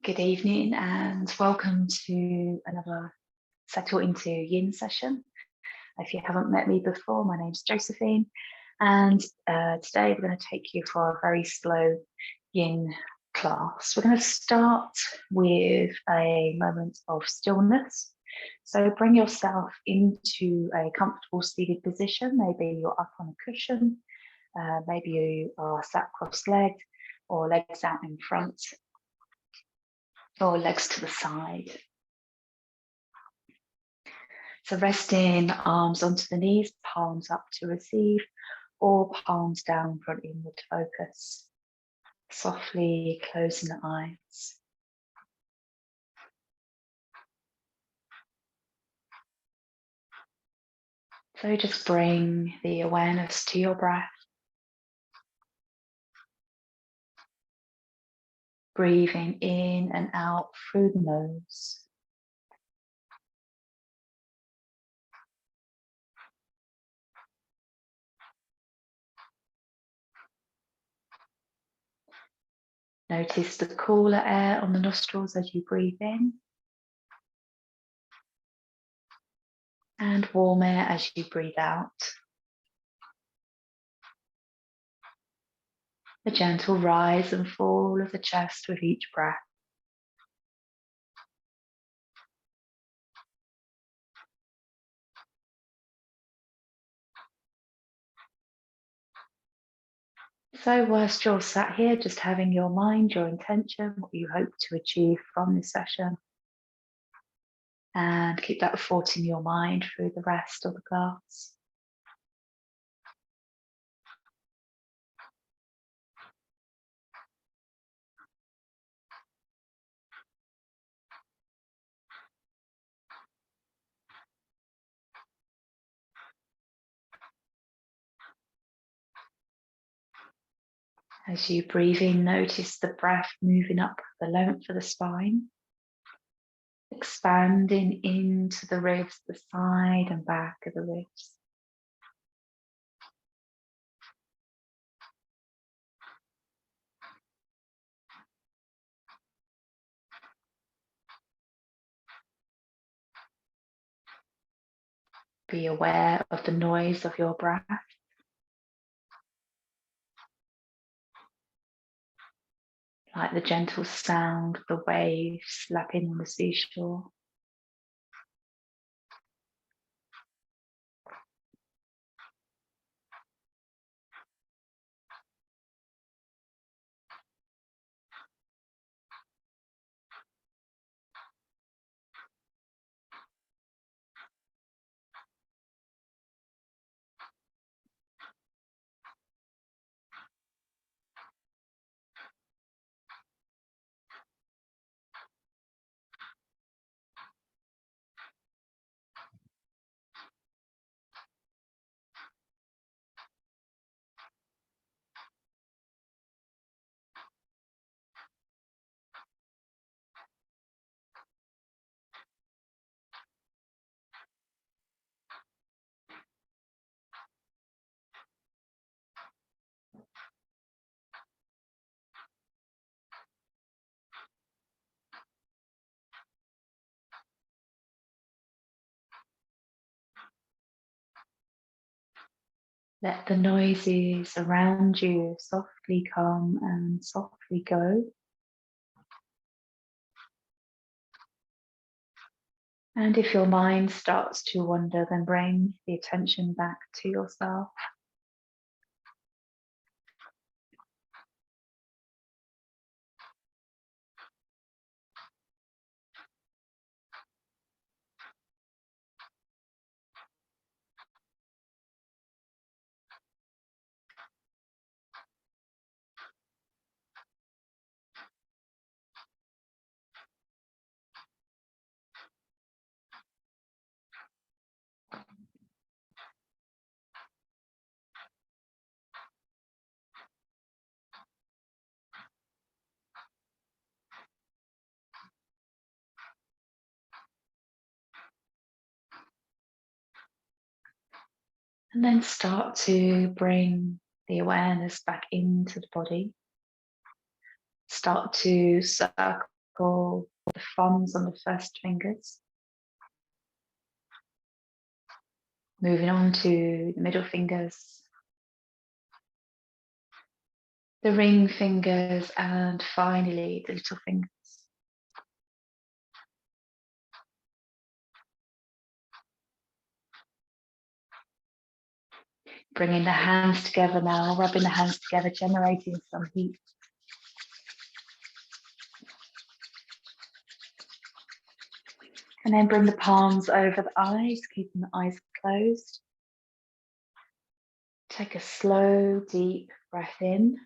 Good evening and welcome to another Settle into Yin session. If you haven't met me before, my name's Josephine, and today we're going to take you for a very slow Yin class. We're going to start with a moment of stillness. So bring yourself into a comfortable seated position. Maybe you're up on a cushion, maybe you are sat cross-legged or legs out in front, or legs to the side. So resting arms onto the knees, palms up to receive, or palms down, front inward to focus. Softly closing the eyes. So just bring the awareness to your breath. Breathing in and out through the nose. Notice the cooler air on the nostrils as you breathe in, and warm air as you breathe out. The gentle rise and fall of the chest with each breath. So whilst you're sat here, just having your mind, your intention, what you hope to achieve from this session, and keep that thought in your mind through the rest of the class. As you breathe in, notice the breath moving up the length of the spine, expanding into the ribs, the side and back of the ribs. Be aware of the noise of your breath. Like the gentle sound of the waves lapping on the seashore. Let the noises around you softly come and softly go. And if your mind starts to wander, then bring the attention back to yourself. And then start to bring the awareness back into the body. Start to circle circle the thumbs on the first fingers. Moving on to the middle fingers, the ring fingers, and finally the little fingers. Bringing the hands together now, rubbing the hands together, generating some heat. And then bring the palms over the eyes, keeping the eyes closed. Take a slow, deep breath in.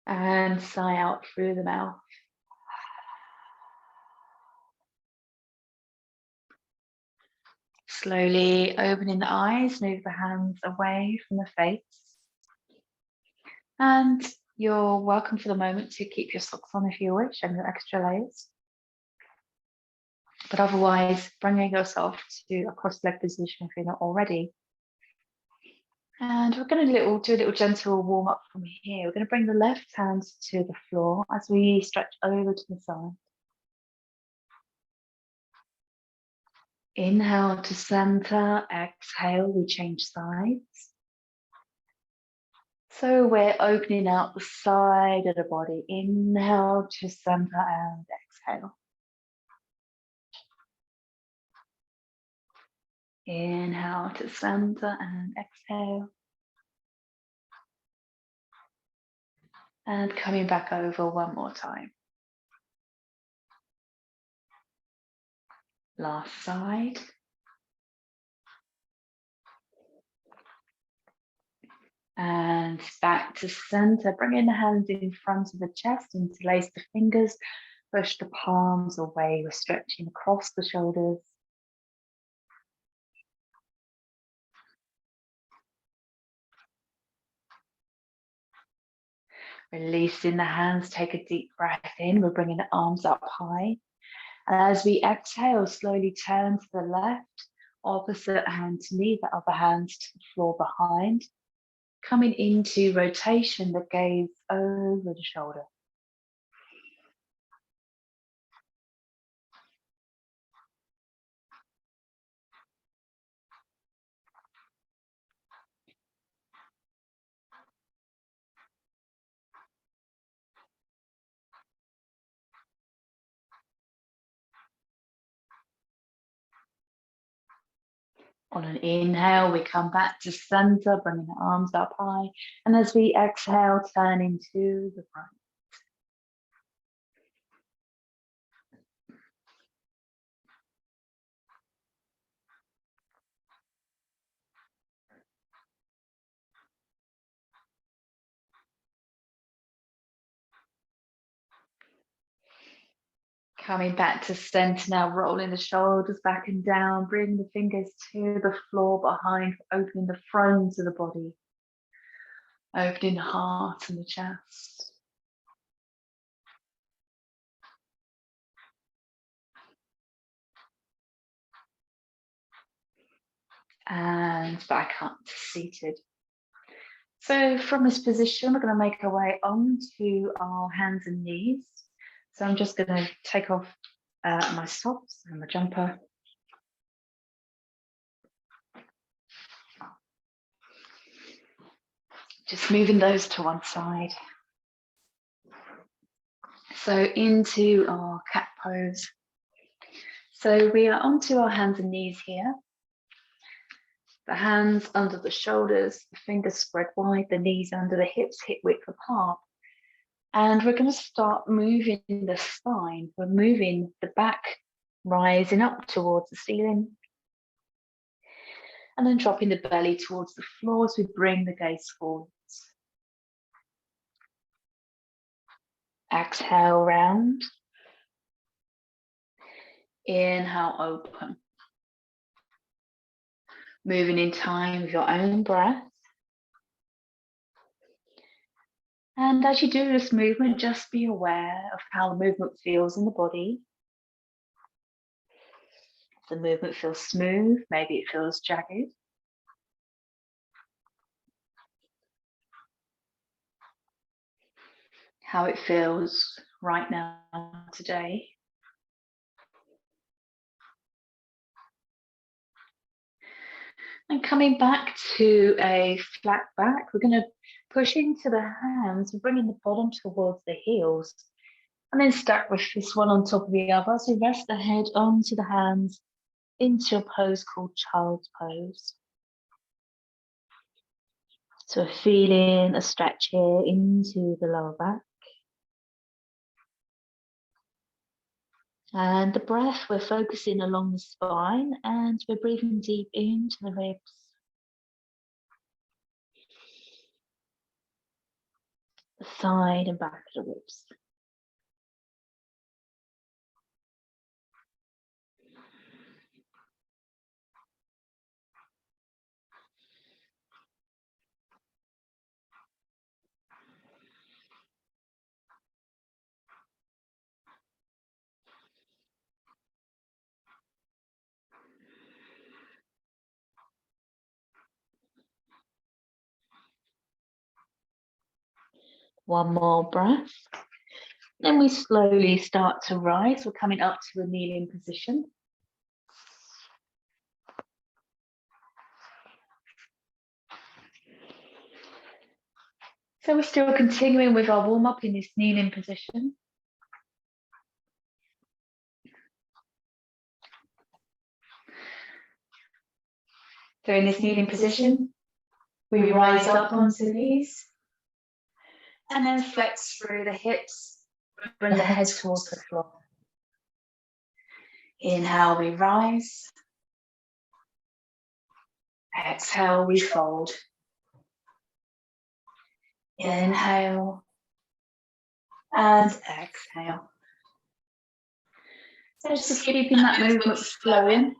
And sigh out through the mouth. Slowly opening the eyes, move the hands away from the face. And you're welcome for the moment to keep your socks on if you wish and your extra layers. But otherwise, bringing yourself to a cross-leg position if you're not already. And we're going to do a little gentle warm up from here. We're going to bring the left hand to the floor as we stretch over to the side. Inhale to center, exhale, we change sides. So we're opening out the side of the body. Inhale to center and exhale. Inhale to center and exhale. And coming back over one more time. Last side. And back to center, bringing the hands in front of the chest, interlace the fingers, push the palms away, we're stretching across the shoulders. Releasing the hands, take a deep breath in, we're bringing the arms up high. And as we exhale, slowly turn to the left, opposite hand to knee, the other hand to the floor behind. Coming into rotation, the gaze over the shoulder. On an inhale, we come back to center, bringing the arms up high. And as we exhale, turning to the front. Coming back to center now, rolling the shoulders back and down, bring the fingers to the floor behind, opening the front of the body, opening the heart and the chest. And back up to seated. So from this position, we're going to make our way onto our hands and knees. So I'm just going to take off my socks and my jumper. Just moving those to one side. So into our cat pose. So we are onto our hands and knees here. The hands under the shoulders, the fingers spread wide, the knees under the hips, hip width apart. And we're going to start moving the spine. We're moving the back, rising up towards the ceiling. And then dropping the belly towards the floor as we bring the gaze forwards. Exhale, round. Inhale, open. Moving in time with your own breath. And as you do this movement, just be aware of how the movement feels in the body. If the movement feels smooth, maybe it feels jagged. how it feels right now, today. And coming back to a flat back, we're going to push into the hands, bringing the bottom towards the heels, and then stack with this one on top of the other. So rest the head onto the hands into a pose called child's pose. So feeling a stretch here into the lower back. And the breath, we're focusing along the spine and we're breathing deep into the ribs. The side and back of the ribs. One more breath. Then we slowly start to rise. We're coming up to a kneeling position. So we're still continuing with our warm-up in this kneeling position. So in this kneeling position, we rise up onto the knees and then flex through the hips, bring the head towards the floor. Inhale, we rise. Exhale, we fold. Inhale and exhale. So just keeping that movement flowing.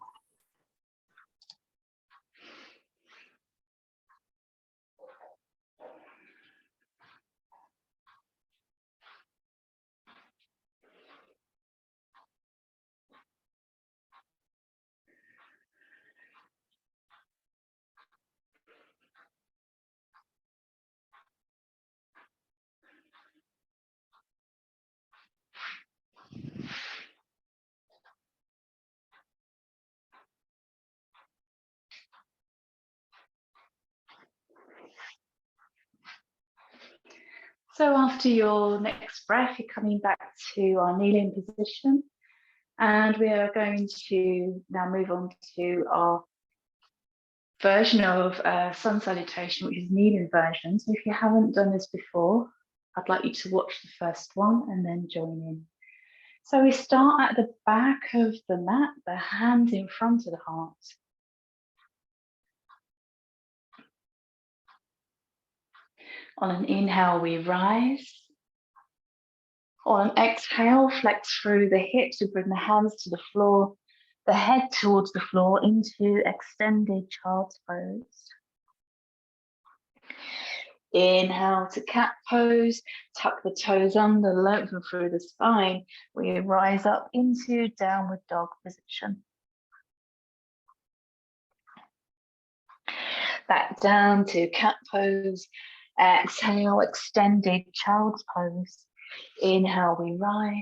So after your next breath, you're coming back to our kneeling position. And we are going to now move on to our version of sun salutation, which is kneeling version. So if you haven't done this before, I'd like you to watch the first one and then join in. So we start at the back of the mat, the hands in front of the heart. On an inhale, we rise. On an exhale, flex through the hips, we bring the hands to the floor, the head towards the floor into extended child's pose. Inhale to cat pose, tuck the toes under, lengthen through the spine. We rise up into downward dog position. Back down to cat pose. Exhale, extended child's pose. Inhale, we rise.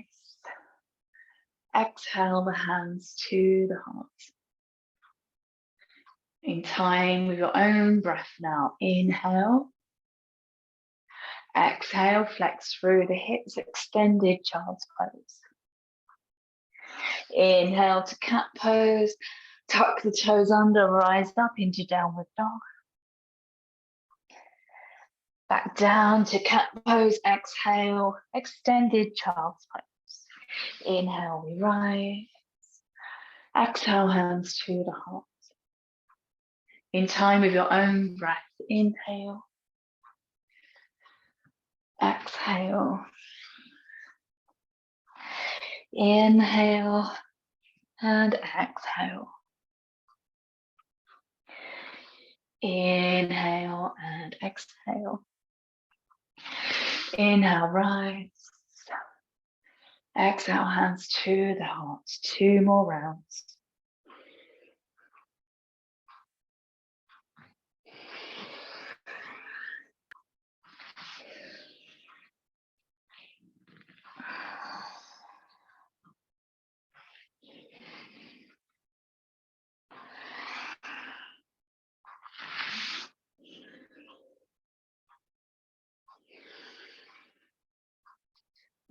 Exhale, the hands to the heart. In time with your own breath now. Inhale. Exhale, flex through the hips, extended child's pose. Inhale to cat pose. Tuck the toes under, rise up into downward dog. Back down to cat pose, exhale, extended child's pose. Inhale, we rise. Exhale, hands to the heart. In time with your own breath, inhale. Exhale. Inhale and exhale. Inhale and exhale. Inhale, rise. Exhale, hands to the heart. 2 more rounds.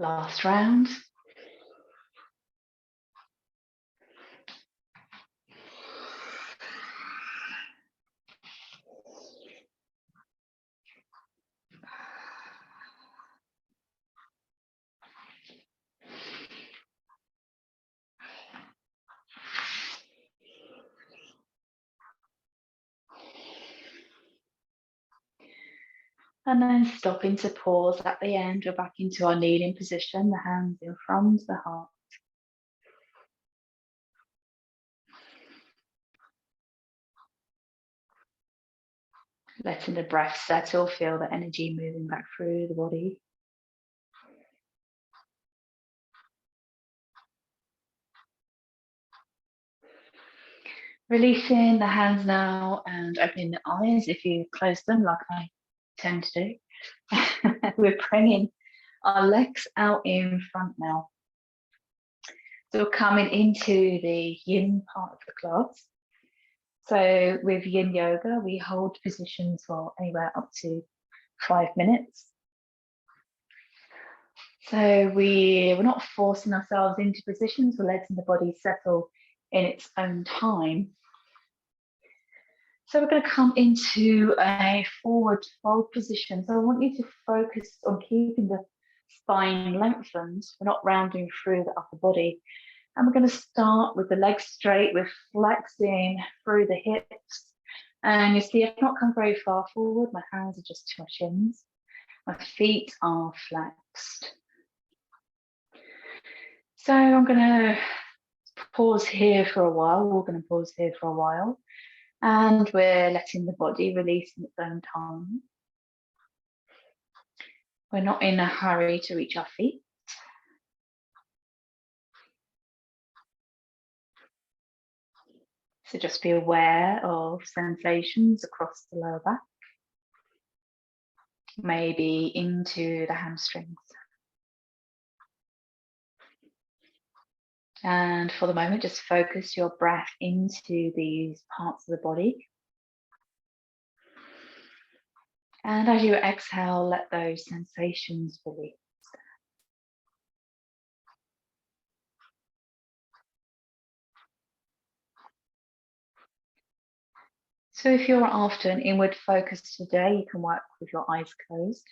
Last round. And then stopping to pause at the end. We're back into our kneeling position, the hands in front of the heart. Letting the breath settle, feel the energy moving back through the body. Releasing the hands now and opening the eyes if you close them like I tend to do. We're bringing our legs out in front now. So we're coming into the yin part of the class. So with yin yoga, we hold positions for anywhere up to 5 minutes. So we're not forcing ourselves into positions, we're letting the body settle in its own time. So we're going to come into a forward fold position. So I want you to focus on keeping the spine lengthened. We're not rounding through the upper body. And we're going to start with the legs straight. We're flexing through the hips. And you see, I've not come very far forward. My hands are just to my shins. My feet are flexed. So I'm going to pause here for a while. We're going to pause here for a while. And we're letting the body release in its own time. We're not in a hurry to reach our feet. So just be aware of sensations across the lower back, maybe into the hamstrings. And for the moment, just focus your breath into these parts of the body. And as you exhale, let those sensations release. So if you're after an inward focus today, you can work with your eyes closed.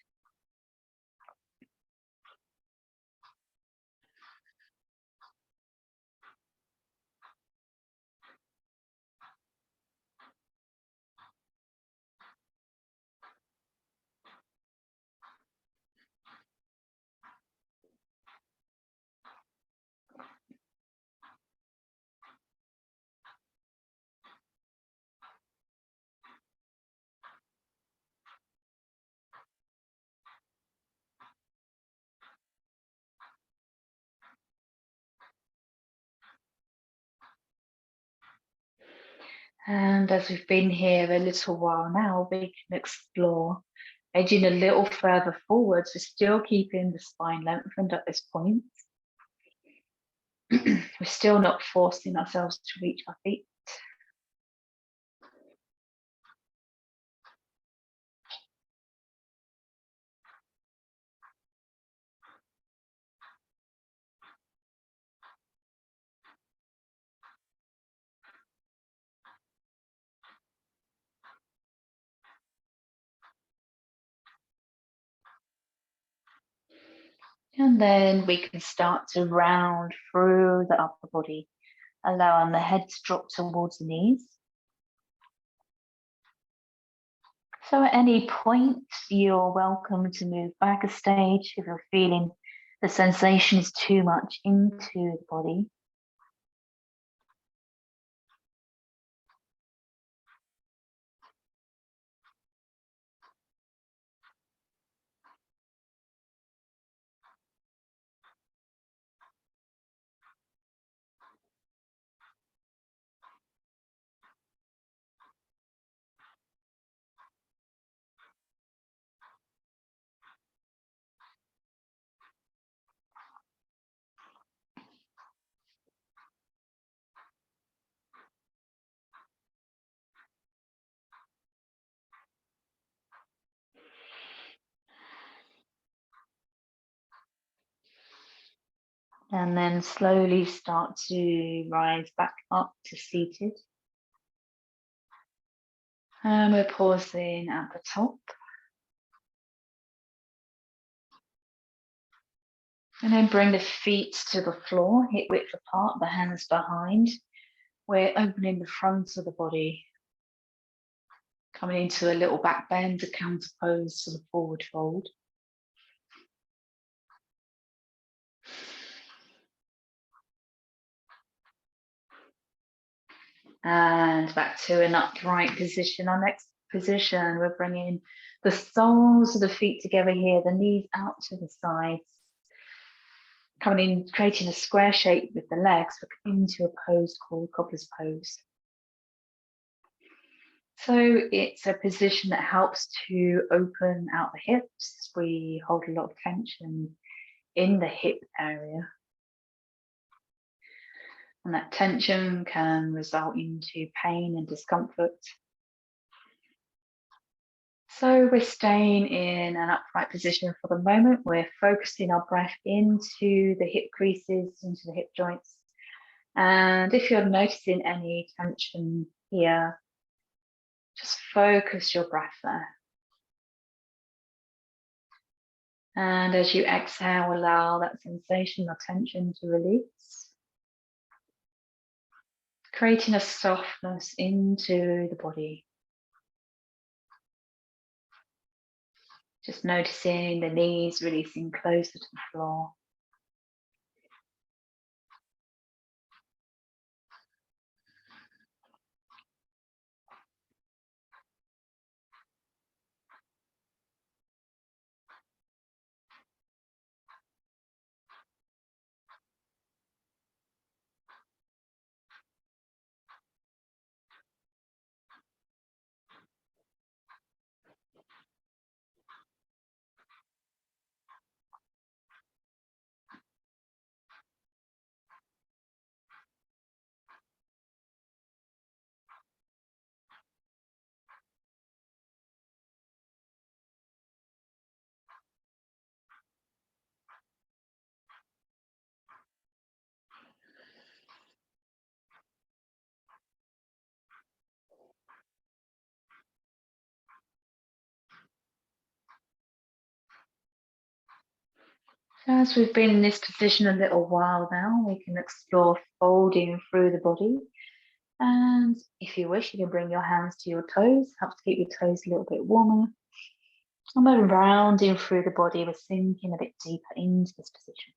And as we've been here a little while now, we can explore edging a little further forward, so still keeping the spine lengthened at this point. We're still not forcing ourselves to reach our feet. And then we can start to round through the upper body, allowing the head to drop towards the knees. So at any point, you're welcome to move back a stage if you're feeling the sensation is too much into the body. And then slowly start to rise back up to seated. And we're pausing at the top. And then bring the feet to the floor, hip width apart, the hands behind. We're opening the front of the body, coming into a little back bend, a counter pose to the forward fold. And back to an upright position. Our next position, we're bringing the soles of the feet together here, the knees out to the sides. Coming in, creating a square shape with the legs, we're into a pose called cobbler's pose. So it's a position that helps to open out the hips. We hold a lot of tension in the hip area. And that tension can result into pain and discomfort. So we're staying in an upright position for the moment. We're focusing our breath into the hip creases, into the hip joints. And if you're noticing any tension here, just focus your breath there. And as you exhale, allow that sensation or tension to release, creating a softness into the body. Just noticing the knees releasing closer to the floor. As we've been in this position a little while now, we can explore folding through the body. And if you wish, you can bring your hands to your toes, helps keep your toes a little bit warmer. And we're rounding through the body, we're sinking a bit deeper into this position.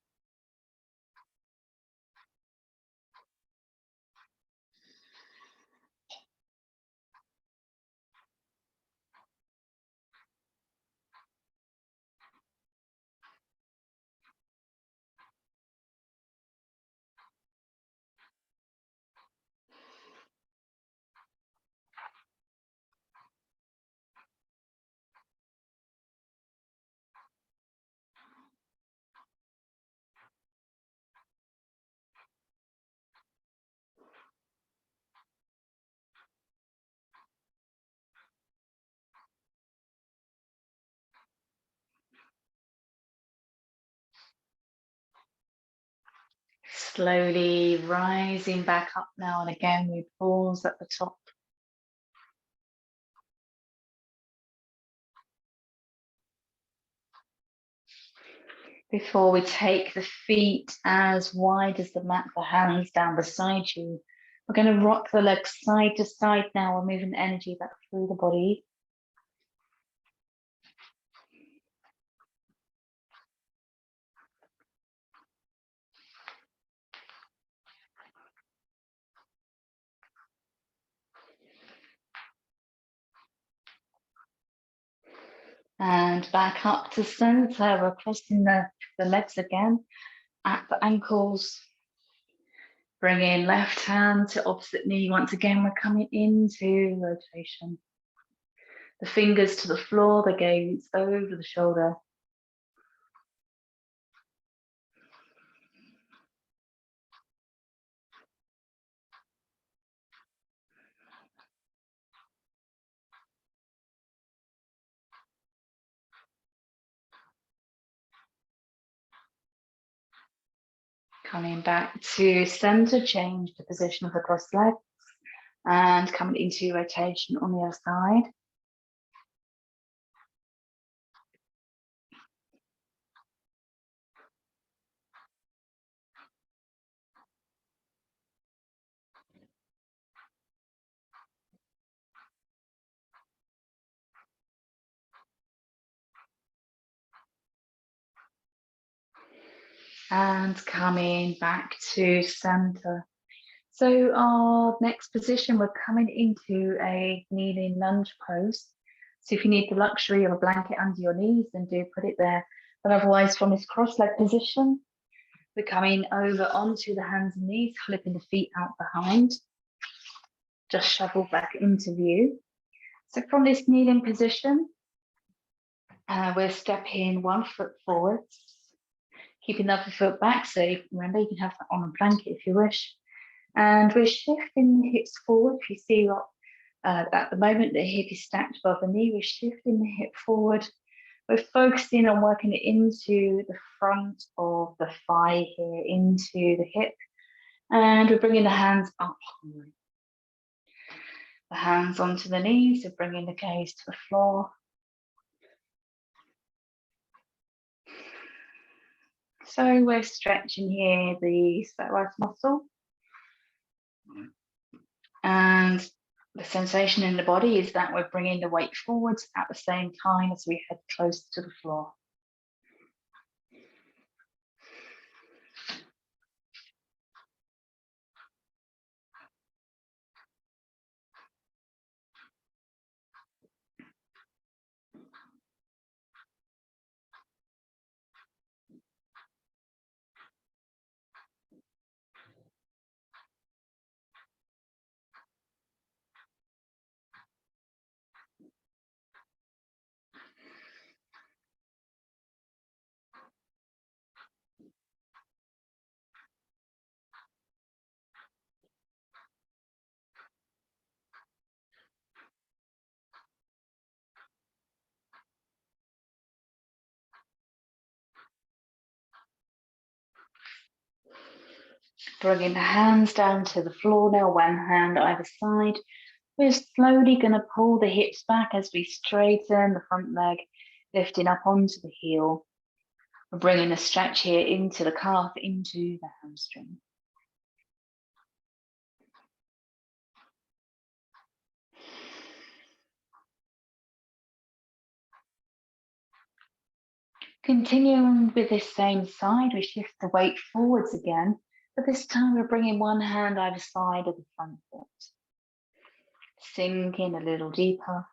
Slowly rising back up now, and again we pause at the top. Before we take the feet as wide as the mat, the hands down beside you, we're going to rock the legs side to side now. We're moving energy back through the body. And back up to center. We're crossing the legs again at the ankles. Bringing left hand to opposite knee. Once again, we're coming into rotation. The fingers to the floor, the gaze over the shoulder. Coming back to center, change the position of the crossed legs and coming into rotation on the other side. And coming back to center. So our next position, we're coming into a kneeling lunge pose. So if you need the luxury of a blanket under your knees, then do put it there. But otherwise, from this cross-leg position, we're coming over onto the hands and knees, flipping the feet out behind. Just shovel back into view. So from this kneeling position, we're stepping 1 foot forwards, keeping the other foot back. So remember, you can have that on a blanket if you wish. And we're shifting the hips forward. If you see what at the moment the hip is stacked above the knee, we're shifting the hip forward. We're focusing on working it into the front of the thigh here, into the hip. And we're bringing the hands up high. The hands onto the knees, so bringing the gaze to the floor. So we're stretching here the psoas muscle. And the sensation in the body is that we're bringing the weight forwards at the same time as we head close to the floor. Bringing the hands down to the floor now, one hand either side. We're slowly going to pull the hips back as we straighten the front leg, lifting up onto the heel. We're bringing a stretch here into the calf, into the hamstring. Continuing with this same side, we shift the weight forwards again, but this time we're bringing one hand either side of the front foot. Sink in a little deeper.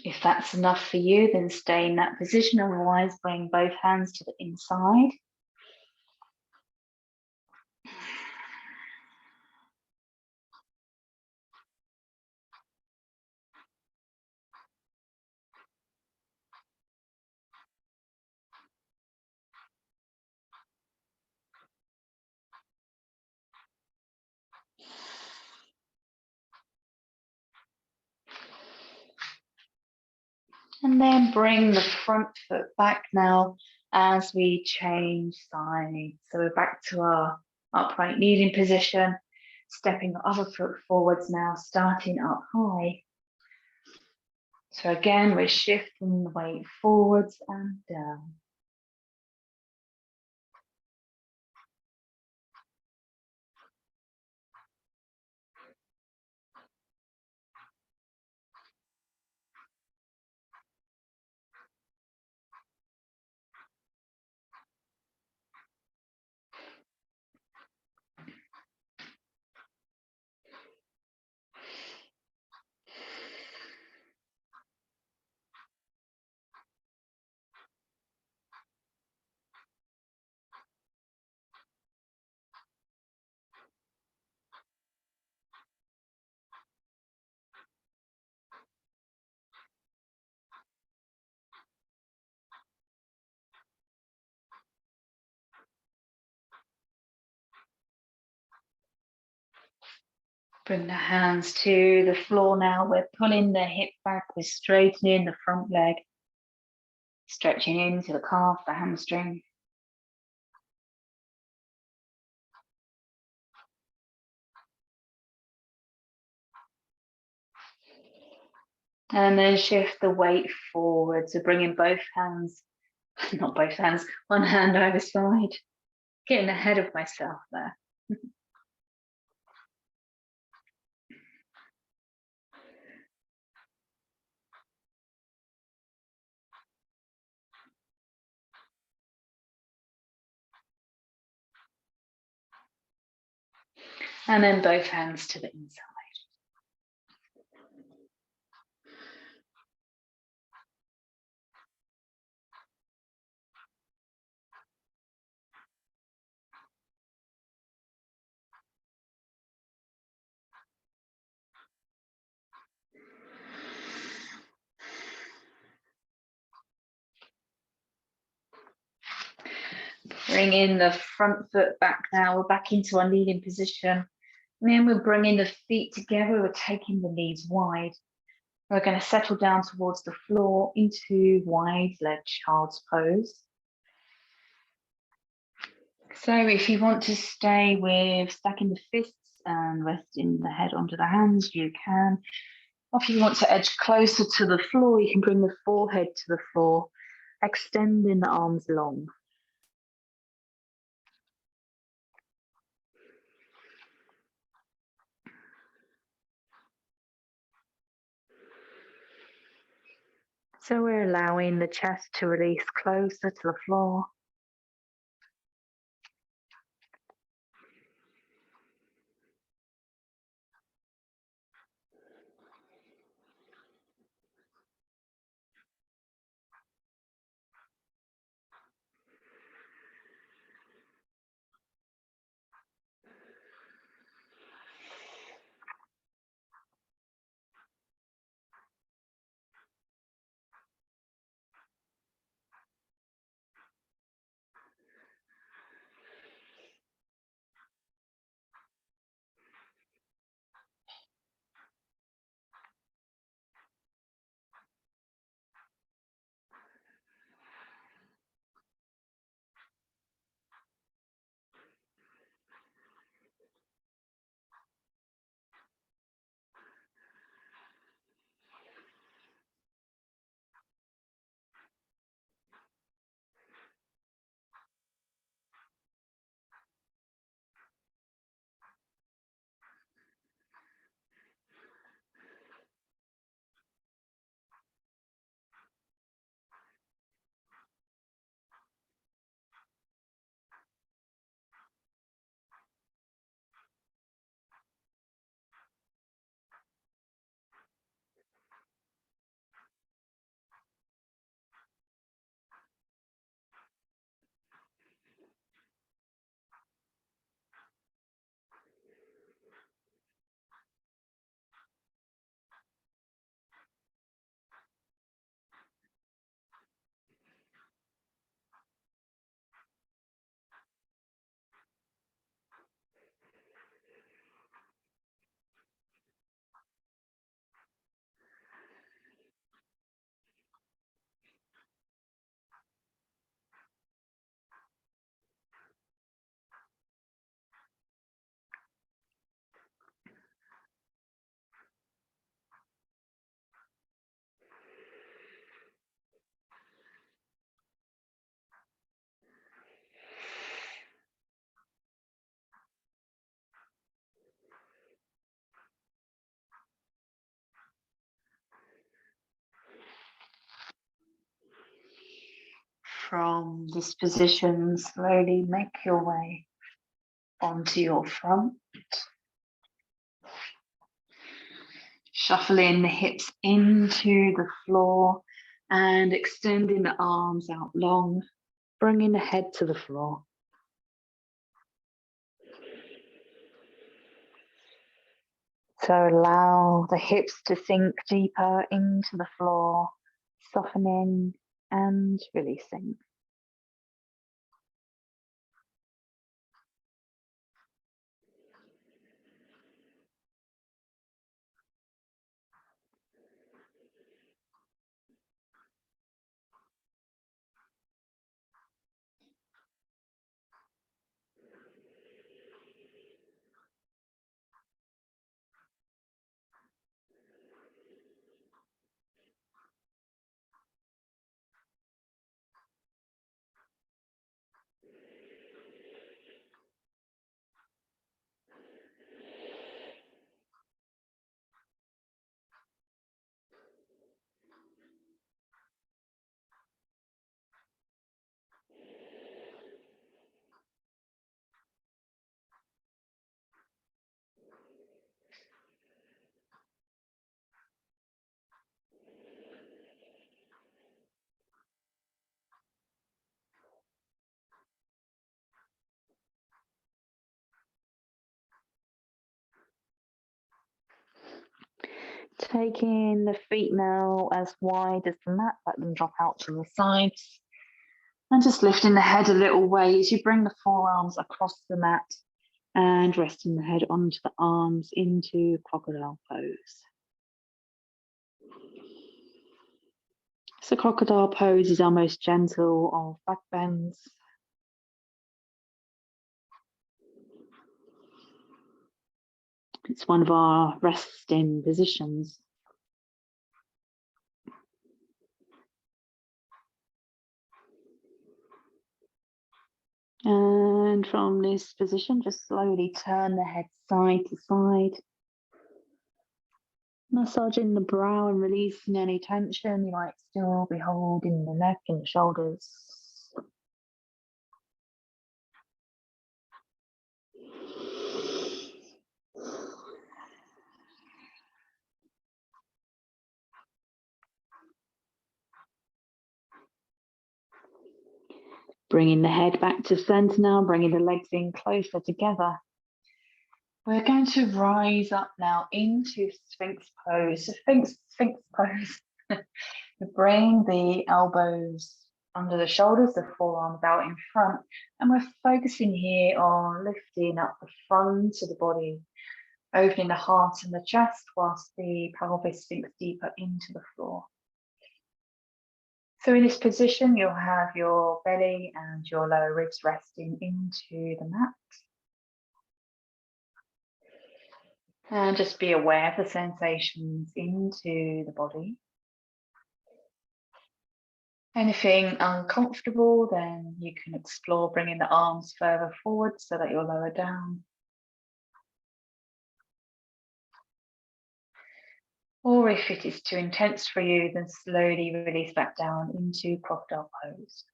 If that's enough for you, then stay in that position. Otherwise, bring both hands to the inside. And then bring the front foot back now as we change sides. So we're back to our upright kneeling position, stepping the other foot forwards now, starting up high. So again, we're shifting the weight forwards and down. Bring the hands to the floor now. We're pulling the hip back, we're straightening the front leg, stretching into the calf, the hamstring. And then shift the weight forward. So bringing both hands, not both hands, one hand either side. Getting ahead of myself there. And then both hands to the inside. Bring in the front foot back now. We're back into our kneeling position. And then we're bringing the feet together. We're taking the knees wide. We're going to settle down towards the floor into wide leg child's pose. So if you want to stay with stacking the fists and resting the head onto the hands, you can. Or if you want to edge closer to the floor, you can bring the forehead to the floor, extending the arms long. So we're allowing the chest to release closer to the floor. From this position, slowly make your way onto your front. Shuffling the hips into the floor and extending the arms out long, bringing the head to the floor. So allow the hips to sink deeper into the floor, softening and releasing. Taking the feet now as wide as the mat, let them drop out to the sides. And just lifting the head a little way as you bring the forearms across the mat and resting the head onto the arms into crocodile pose. So crocodile pose is our most gentle of back bends. It's one of our resting positions. And from this position, just slowly turn the head side to side. Massaging the brow and releasing any tension you might still be holding in the neck and the shoulders. Bringing the head back to center now, bringing the legs in closer together. We're going to rise up now into Sphinx pose. So Sphinx pose. Bring the elbows under the shoulders, the forearms out in front. And we're focusing here on lifting up the front of the body, opening the heart and the chest whilst the pelvis sinks deeper into the floor. So in this position, you'll have your belly and your lower ribs resting into the mat. And just be aware of the sensations into the body. Anything uncomfortable, then you can explore bringing the arms further forward so that you're lower down. Or if it is too intense for you, then slowly release back down into crocodile pose.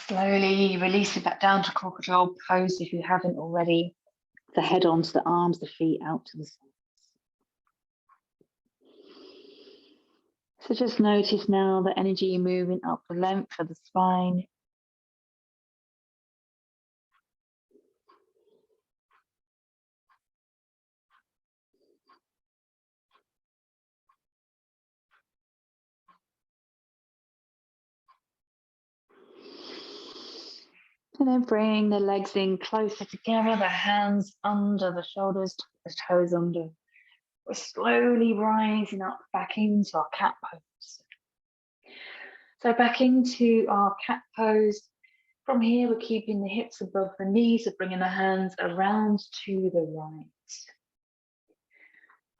Slowly releasing back down to crocodile pose if you haven't already. The head onto the arms, the feet out to the sides. So just notice now the energy moving up the length of the spine. And then bring the legs in closer together, the hands under the shoulders, the toes under. We're slowly rising up back into our cat pose. So back into our cat pose. From here, we're keeping the hips above the knees, so bringing the hands around to the right.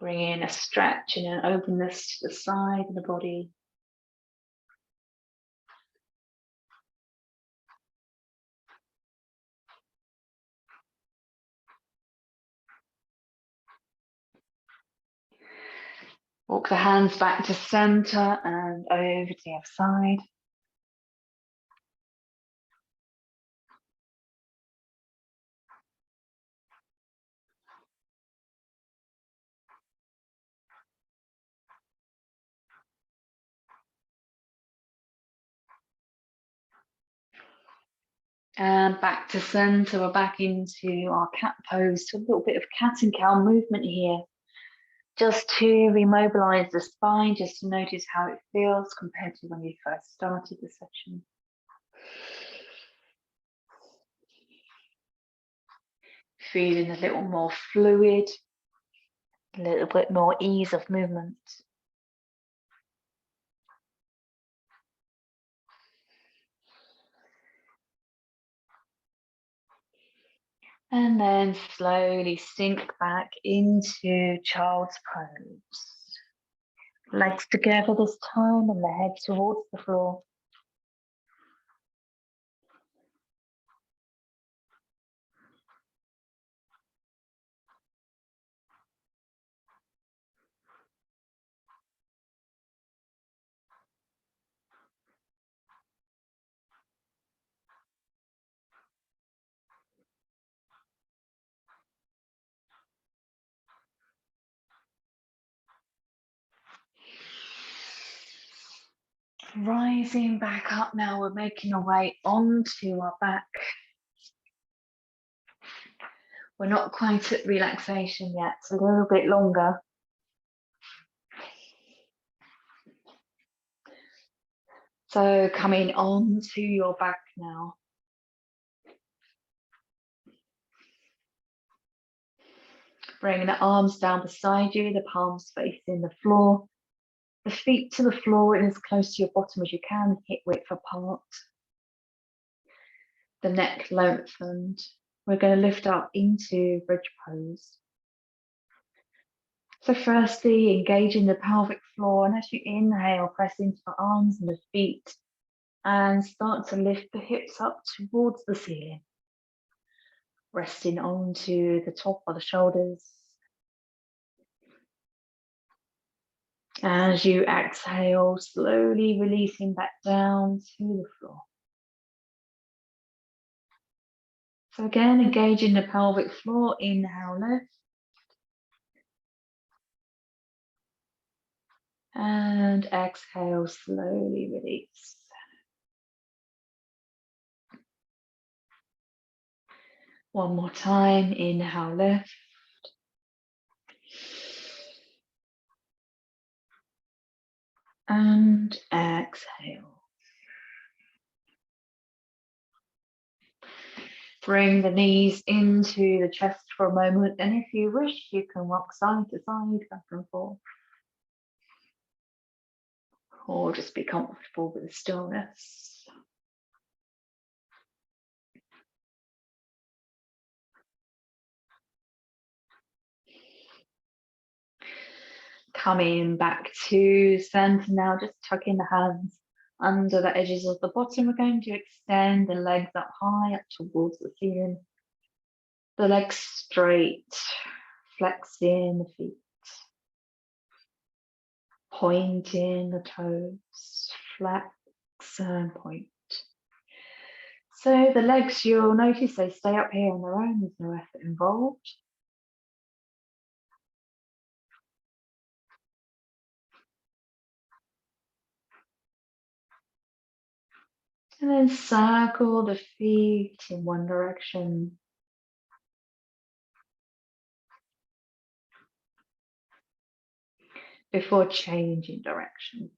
Bringing a stretch and an openness to the side of the body. Walk the hands back to center and over to the other side. And back to center, we're back into our cat pose. So a little bit of cat and cow movement here. Just to remobilize the spine, just to notice how it feels compared to when you first started the session. Feeling a little more fluid, a little bit more ease of movement. And then slowly sink back into child's pose. Legs together this time and the head towards the floor. Rising back up now, we're making our way onto our back. We're not quite at relaxation yet, it's a little bit longer. So coming on to your back now. Bringing the arms down beside you, the palms facing the floor. The feet to the floor and as close to your bottom as you can, hip width apart. The neck lengthened. We're going to lift up into bridge pose. So firstly, engaging the pelvic floor, and as you inhale, press into the arms and the feet and start to lift the hips up towards the ceiling. Resting onto the top of the shoulders. As you exhale, slowly releasing back down to the floor. So again, engaging the pelvic floor, inhale, lift. And exhale, slowly release. One more time, inhale, lift. And exhale. Bring the knees into the chest for a moment, and if you wish, you can rock side to side, back and forth. Or just be comfortable with the stillness. Coming back to center now, just tucking the hands under the edges of the bottom. We're going to extend the legs up high, up towards the ceiling. The legs straight, flexing the feet. Pointing the toes, flex and point. So the legs, you'll notice they stay up here on their own, there's no effort involved. And then circle the feet in one direction. Before changing direction.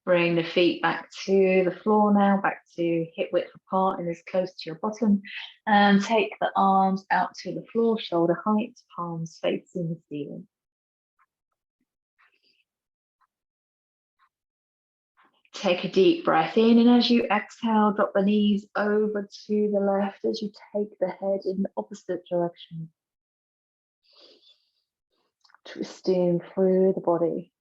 Bring the feet back to the floor now, back to hip width apart and as close to your bottom. And take the arms out to the floor, shoulder height, palms facing the ceiling. Take a deep breath in, and as you exhale, drop the knees over to the left as you take the head in the opposite direction. Twisting through the body.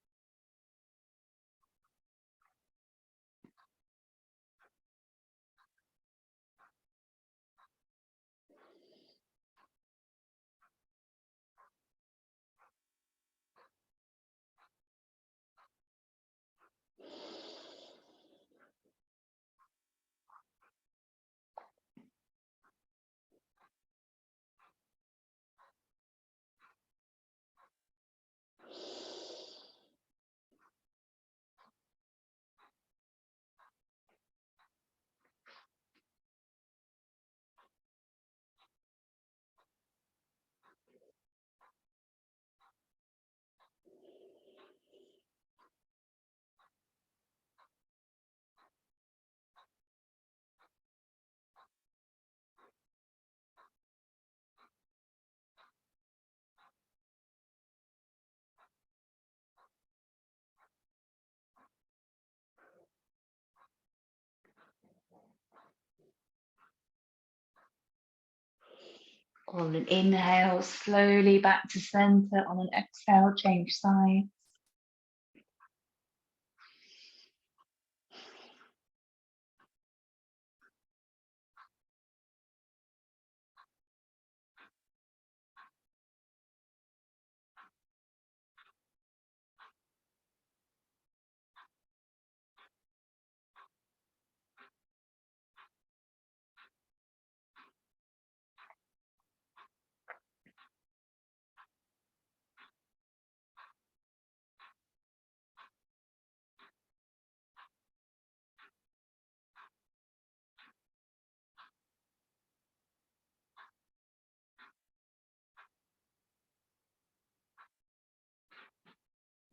On an inhale, slowly back to center. On an exhale, change sides.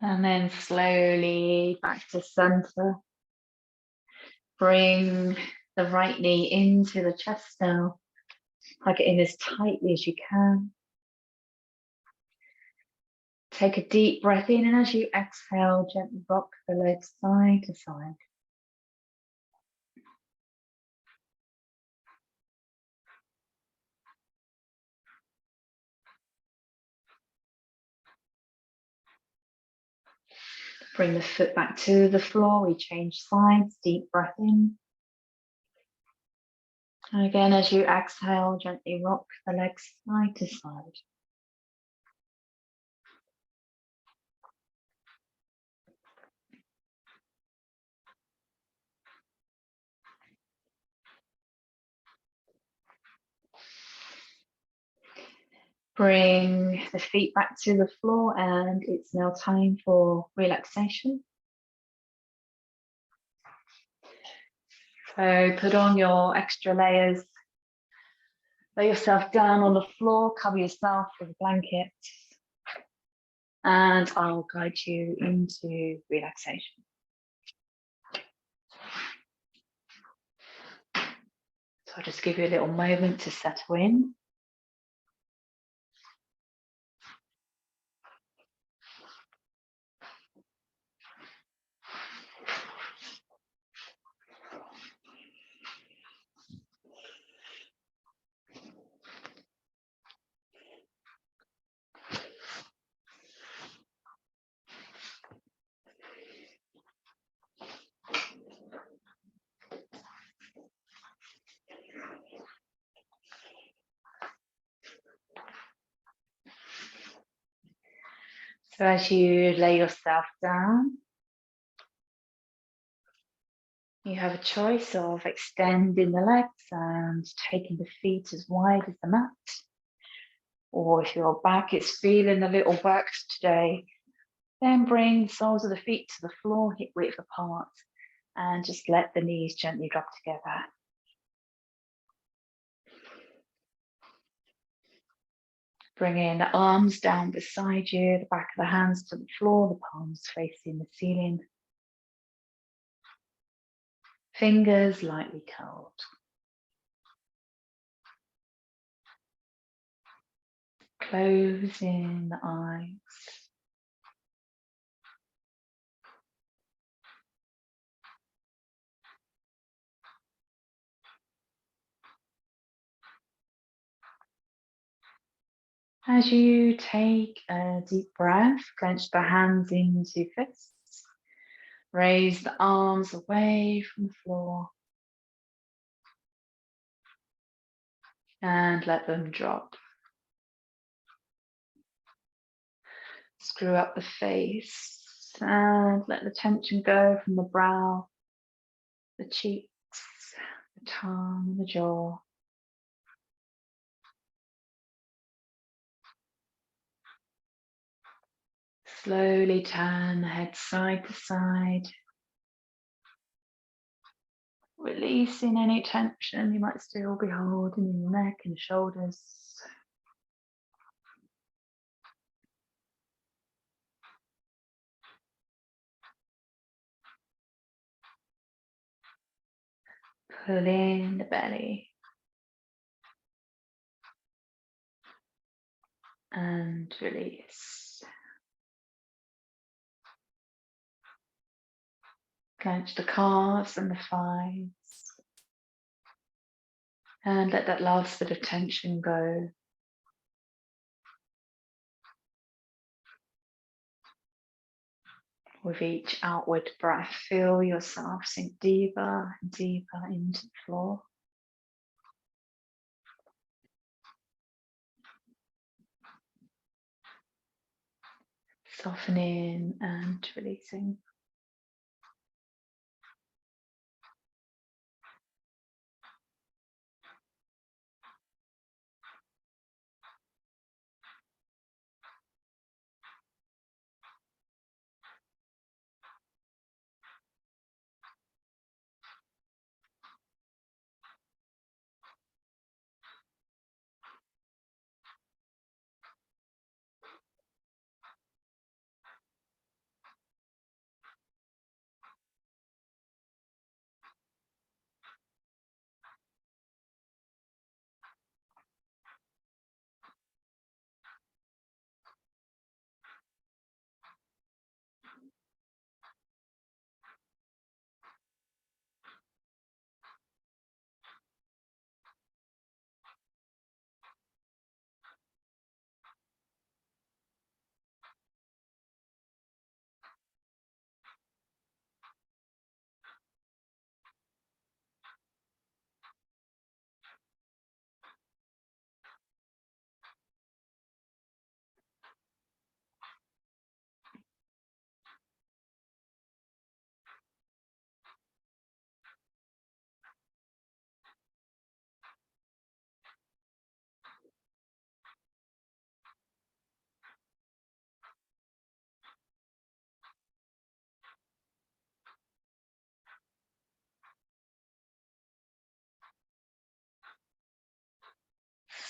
And then slowly back to center. Bring the right knee into the chest now. Hug it in as tightly as you can. Take a deep breath in, and as you exhale, gently rock the legs side to side. Bring the foot back to the floor. We change sides. Deep breath in. And again, as you exhale, gently rock the legs side to side. Bring the feet back to the floor, and it's now time for relaxation. So put on your extra layers. Lay yourself down on the floor, cover yourself with a blanket, and I'll guide you into relaxation. So I'll just give you a little moment to settle in. So as you lay yourself down, you have a choice of extending the legs and taking the feet as wide as the mat. Or if your back is feeling a little waxed today, then bring the soles of the feet to the floor, hip width apart, and just let the knees gently drop together. Bringing the arms down beside you, the back of the hands to the floor, the palms facing the ceiling. Fingers lightly curled. Closing the eyes. As you take a deep breath, clench the hands into fists. Raise the arms away from the floor. And let them drop. Screw up the face and let the tension go from the brow, the cheeks, the tongue, the jaw. Slowly turn the head side to side, releasing any tension you might still be holding in your neck and shoulders. Pull in the belly and release. Clench the calves and the thighs and let that last bit of tension go. With each outward breath, feel yourself sink deeper and deeper into the floor. Softening and releasing.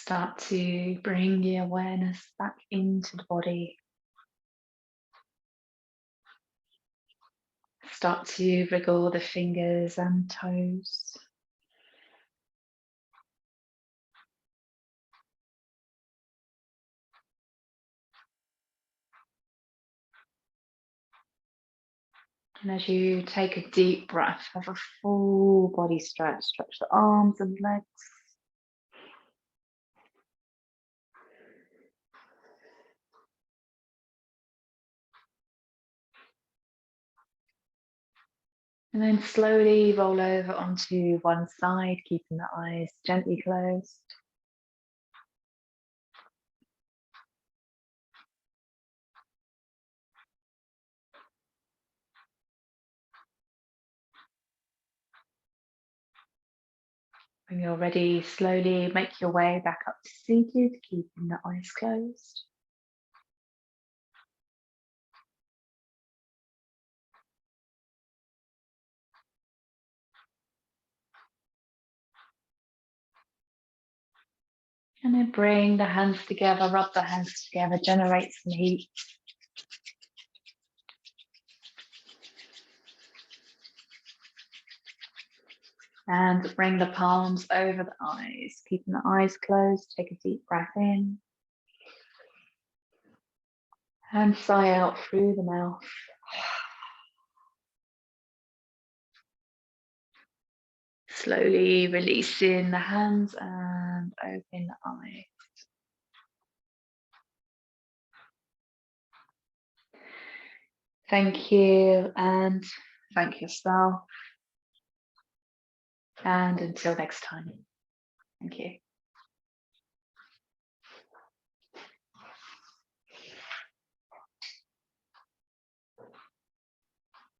Start to bring the awareness back into the body. Start to wriggle the fingers and toes. And as you take a deep breath, have a full body stretch. Stretch the arms and legs. And then slowly roll over onto one side, keeping the eyes gently closed. When you're ready, slowly make your way back up to seated, keeping the eyes closed. And then bring the hands together, rub the hands together, generate some heat. And bring the palms over the eyes, keeping the eyes closed. Take a deep breath in. And sigh out through the mouth. Slowly releasing the hands and open the eyes. Thank you and thank yourself. And until next time, thank you.